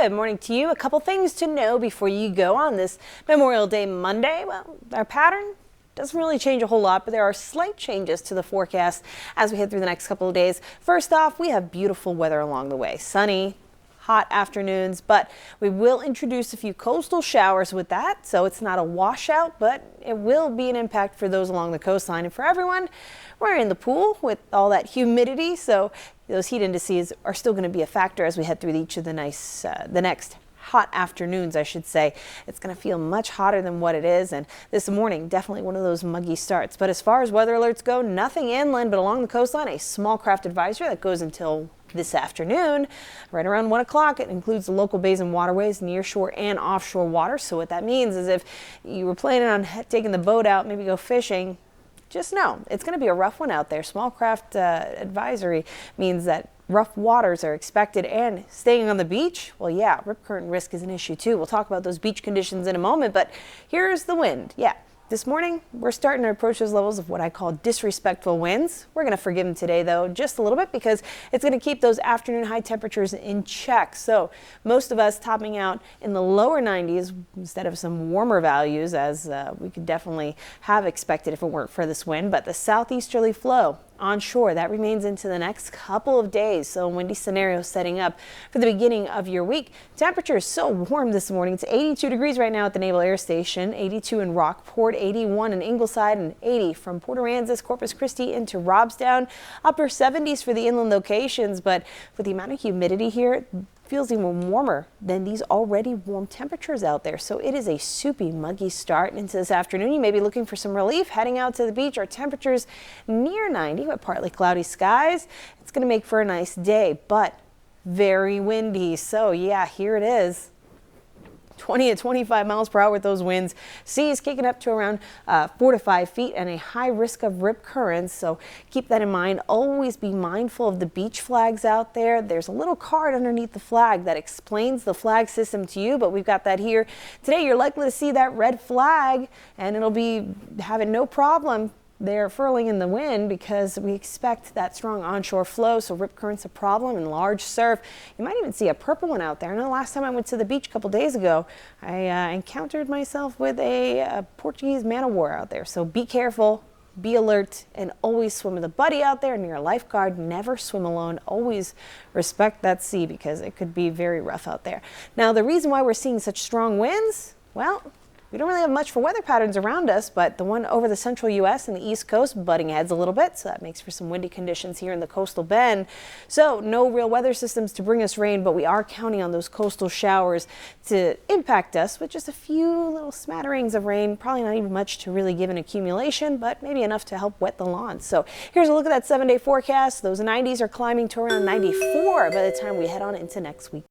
Good morning to you. A couple things to know before you go on this Memorial Day Monday. Well, our pattern doesn't really change a whole lot, but there are slight changes to the forecast as we head through the next couple of days. First off, we have beautiful weather along the way. Sunny, hot afternoons, but we will introduce a few coastal showers with that, so it's not a washout, but it will be an impact for those along the coastline. And for everyone, we're in the pool with all that humidity, so those heat indices are still going to be a factor as we head through each of the next hot afternoons, I should say. It's going to feel much hotter than what it is, and this morning definitely one of those muggy starts. But as far as weather alerts go, nothing inland, but along the coastline, a small craft advisory that goes until this afternoon, right around 1 o'clock. It includes the local bays and waterways, near shore and offshore water. So what that means is if you were planning on taking the boat out, maybe go fishing, just know it's going to be a rough one out there. Small craft advisory means that rough waters are expected, and staying on the beach, well, yeah, rip current risk is an issue too. We'll talk about those beach conditions in a moment, but here's the wind. Yeah. This morning, we're starting to approach those levels of what I call disrespectful winds. We're going to forgive them today, though, just a little bit, because it's going to keep those afternoon high temperatures in check. So most of us topping out in the lower 90s instead of some warmer values, as we could definitely have expected if it weren't for this wind. But the southeasterly flow onshore, that remains into the next couple of days. So windy scenario setting up for the beginning of your week. Temperature is so warm this morning. It's 82 degrees right now at the Naval Air Station, 82 in Rockport, 81 in Ingleside, and 80 from Port Aransas, Corpus Christi into Robstown. Upper 70s for the inland locations, but with the amount of humidity here, it feels even warmer than these already warm temperatures out there. So it is a soupy, muggy start into this afternoon. You may be looking for some relief heading out to the beach. Our temperatures near 90 with partly cloudy skies. It's going to make for a nice day, but very windy. So yeah, here it is. 20 to 25 miles per hour with those winds. Seas kicking up to around 4 to 5 feet, and a high risk of rip currents. So keep that in mind. Always be mindful of the beach flags out there. There's a little card underneath the flag that explains the flag system to you, but we've got that here. Today you're likely to see that red flag, and it'll be having no problem. They're furling in the wind because we expect that strong onshore flow, so rip current's a problem and large surf. You might even see a purple one out there. I know the last time I went to the beach a couple days ago, I encountered myself with a Portuguese man-o-war out there. So be careful, be alert, and always swim with a buddy out there near a lifeguard. Never swim alone. Always respect that sea because it could be very rough out there. Now, the reason why we're seeing such strong winds, well, we don't really have much for weather patterns around us, but the one over the central U.S. and the East Coast butting heads a little bit, so that makes for some windy conditions here in the coastal bend. So no real weather systems to bring us rain, but we are counting on those coastal showers to impact us with just a few little smatterings of rain. Probably not even much to really give an accumulation, but maybe enough to help wet the lawn. So here's a look at that 7-day forecast. Those 90s are climbing to around 94 by the time we head on into next week.